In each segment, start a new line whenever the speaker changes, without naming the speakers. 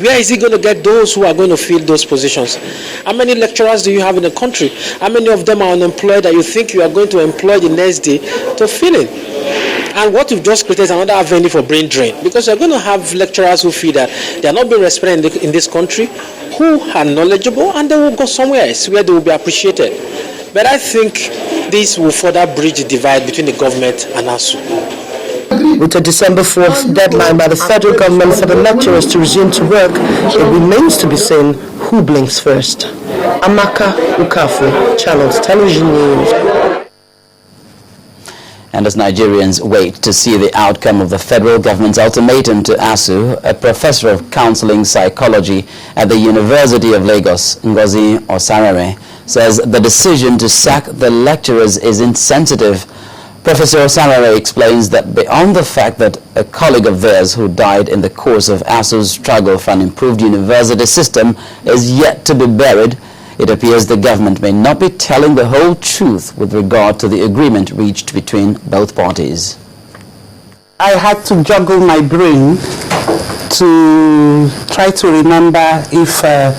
Where is he going to get those who are going to fill those positions? How many lecturers do you have in the country? How many of them are unemployed that you think you are going to employ the next day to fill in? And what you've just created is another avenue for brain drain, because you're going to have lecturers who feel that they are not being respected in this country, who are knowledgeable, and they will go somewhere else where they will be appreciated. But I think this will further bridge the divide between the government and ASUU.
With a December 4th deadline by the federal government for the lecturers to resume to work, it remains to be seen who blinks first. Amaka Ukafu, Channels Television News.
And as Nigerians wait to see the outcome of the federal government's ultimatum to ASUU, a professor of counseling psychology at the University of Lagos, Ngozi Osarare, says the decision to sack the lecturers is insensitive. Professor Osarare explains that beyond the fact that a colleague of theirs who died in the course of ASUU's struggle for an improved university system is yet to be buried, it appears the government may not be telling the whole truth with regard to the agreement reached between both parties.
I had to juggle my brain to try to remember if the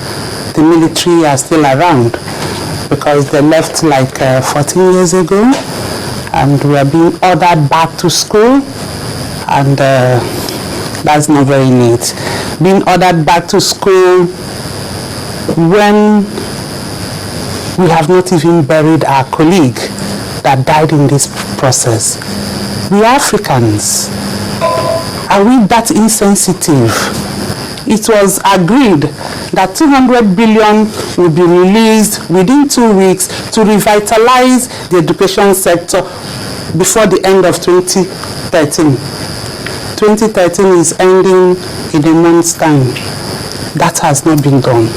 military are still around, because they left like 14 years ago. And we are being ordered back to school, and that's not very neat. Being ordered back to school when we have not even buried our colleague that died in this process. We Africans, are we that insensitive? It was agreed that 200 billion will be released within 2 weeks to revitalize the education sector before the end of 2013. 2013 is ending in a month's time. That has not been done.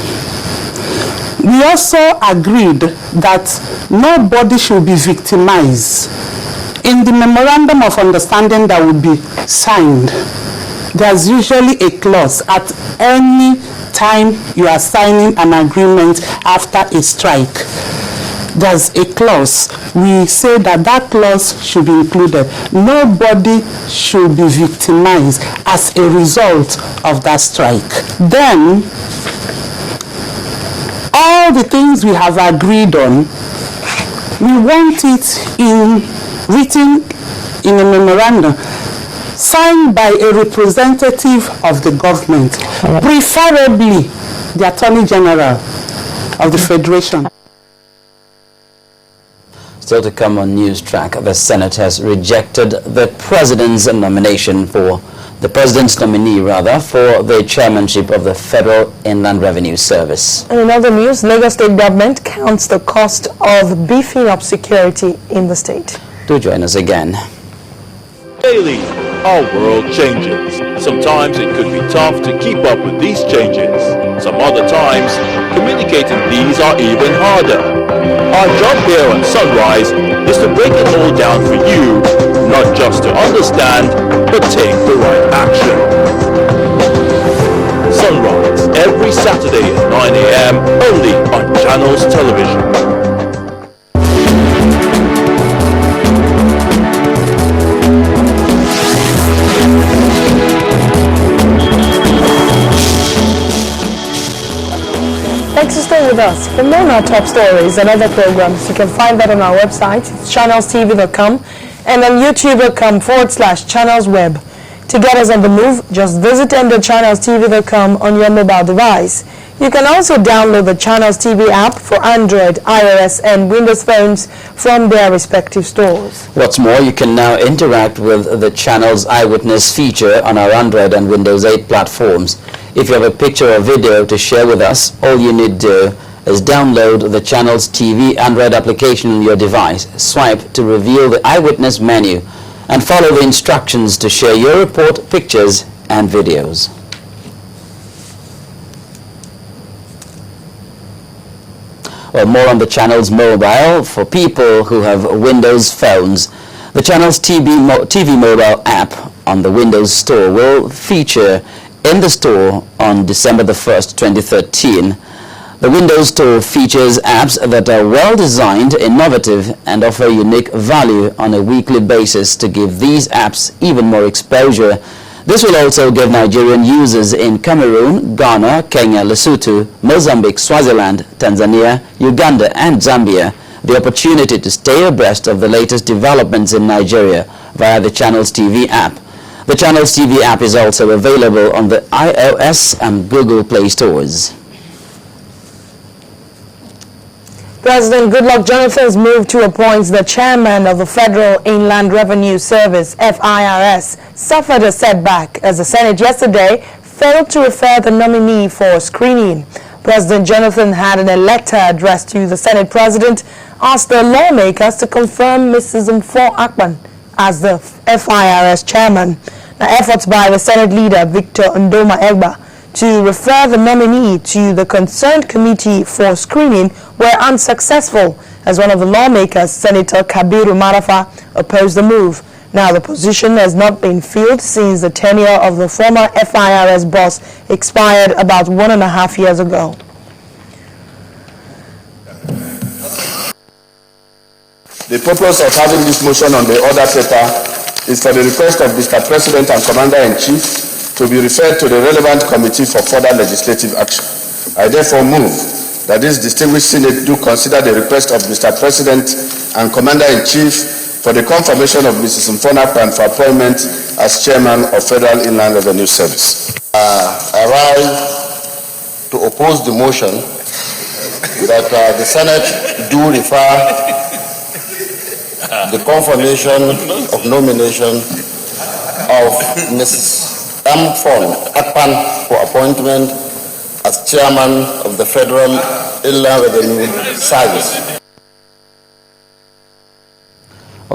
We also agreed that nobody should be victimized. In the memorandum of understanding that would be signed, there's usually a clause at any time you are signing an agreement after a strike. There's a clause. We say that that clause should be included. Nobody should be victimized as a result of that strike. Then, all the things we have agreed on, we want it written in a memorandum, signed by a representative of the government, preferably the Attorney General of the Federation.
Still to come on News Track, the Senate has rejected the President's nomination for the President's nominee, for the chairmanship of the Federal Inland Revenue Service.
And in other news, Lagos State government counts the cost of beefing up security in the state.
Do join us again.
Daily, our world changes. Sometimes it could be tough to keep up with these changes. Some other times, communicating these are even harder. Our job here on Sunrise is to break it all down for you, not just to understand, but take the right action. Sunrise, every Saturday at 9 a.m. only on Channels Television.
Thanks for staying with us. For more on our top stories and other programs, you can find that on our website, it's channelstv.com, and on youtube.com/channelsweb. To get us on the move, just visit channelstv.com on your mobile device. You can also download the Channels TV app for Android, iOS, and Windows phones from their respective stores.
What's more, you can now interact with the Channels Eyewitness feature on our Android and Windows 8 platforms. If you have a picture or video to share with us, all you need to do is download the Channels TV Android application on your device, swipe to reveal the Eyewitness menu, and follow the instructions to share your report, pictures, and videos. Well, more on the Channels mobile for people who have Windows phones. The Channels TV mobile app on the Windows Store will feature in the store on December the 1st, 2013. The Windows Store features apps that are well-designed, innovative, and offer unique value on a weekly basis to give these apps even more exposure. This will also give Nigerian users in Cameroon, Ghana, Kenya, Lesotho, Mozambique, Swaziland, Tanzania, Uganda and Zambia the opportunity to stay abreast of the latest developments in Nigeria via the Channels TV app. The Channels TV app is also available on the iOS and Google Play stores.
President Goodluck Jonathan's move to appoint the chairman of the Federal Inland Revenue Service, FIRS, suffered a setback as the Senate yesterday failed to refer the nominee for screening. President Jonathan had in a letter addressed to the Senate President asked the lawmakers to confirm Mrs. Mfo Akpan as the FIRS chairman. Now, efforts by the Senate leader, Victor Ndoma Egba, to refer the nominee to the concerned committee for screening were unsuccessful, as one of the lawmakers, Senator Kabiru Marafa, opposed the move. Now, the position has not been filled since the tenure of the former FIRS boss expired about 1.5 years ago.
The purpose of having this motion on the order paper is for the request of Mr. President and Commander-in-Chief to be referred to the relevant committee for further legislative action. I therefore move that this distinguished Senate do consider the request of Mr. President and Commander-in-Chief for the confirmation of Mrs. Mfo Akpan for appointment as Chairman of Federal Inland Revenue Service.
I rise to oppose the motion that the Senate do refer the confirmation of nomination of Mrs. Mfo Akpan for appointment as Chairman of the Federal Inland Revenue Service.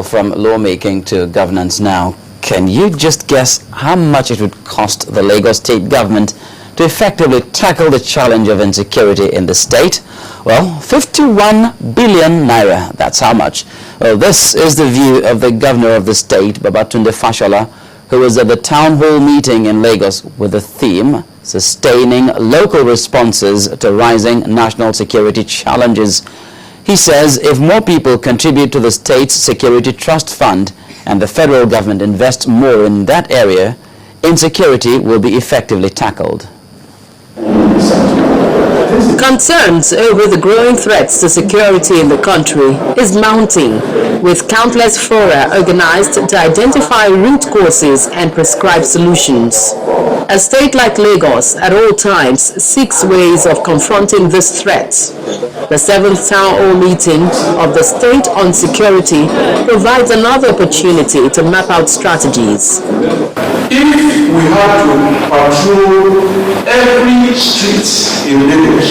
From lawmaking to governance now, can you just guess how much it would cost the Lagos state government to effectively tackle the challenge of insecurity in the state? Well, 51 billion naira, that's how much. Well, this is the view of the governor of the state, Babatunde Fashola, who was at the town hall meeting in Lagos with the theme, Sustaining Local Responses to Rising National Security Challenges. He says if more people contribute to the state's security trust fund and the federal government invests more in that area, insecurity will be effectively tackled.
Concerns over the growing threats to security in the country is mounting, with countless fora organized to identify root causes and prescribe solutions. A state like Lagos at all times seeks ways of confronting this threat. The 7th Town Hall meeting of the State on Security provides another opportunity to map out strategies.
If we had to patrol every street in Lagos,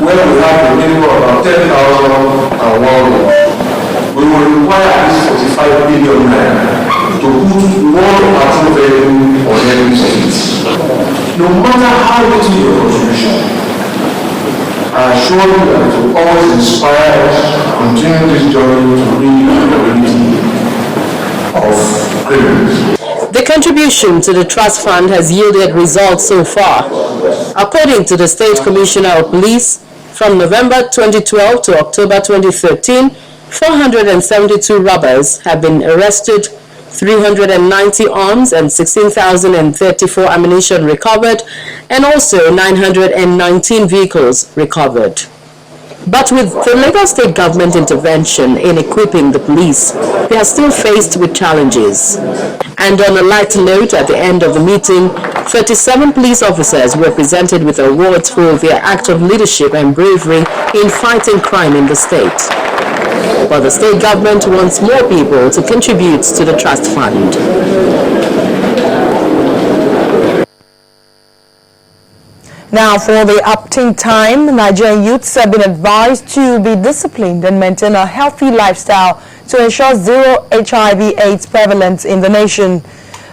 where we have a minimum of about 10,001, we will require at least 45 billion naira to put one patrol vehicle on every street. No matter how little your contribution, I assure you that it will always inspire us to continue this journey to bring accountability of criminals.
The contribution to the trust fund has yielded results so far. According to the State Commissioner of Police, from November 2012 to October 2013, 472 robbers have been arrested, 390 arms and 16,034 ammunition recovered, and also 919 vehicles recovered. But with the Lagos state government intervention in equipping the police, they are still faced with challenges. And on a light note, at the end of the meeting, 37 police officers were presented with awards for their act of leadership and bravery in fighting crime in the state. But the state government wants more people to contribute to the trust fund.
Now, for the upting time, Nigerian youths have been advised to be disciplined and maintain a healthy lifestyle to ensure zero HIV/AIDS prevalence in the nation.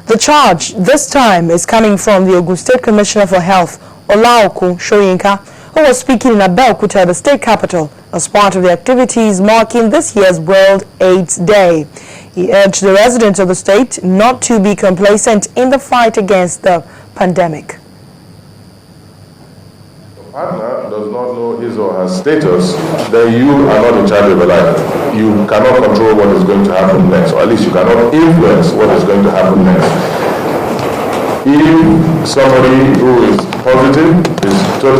The charge this time is coming from the Ogun State Commissioner for Health, Olaokun Shoyinka, who was speaking in Abeokuta, the state capital, as part of the activities marking this year's World AIDS Day. He urged the residents of the state not to be complacent in the fight against the pandemic.
Partner does not know his or her status, then you are not in charge of your life. You cannot control what is going to happen next, or at least you cannot influence what is going to happen next. if somebody who is positive is totally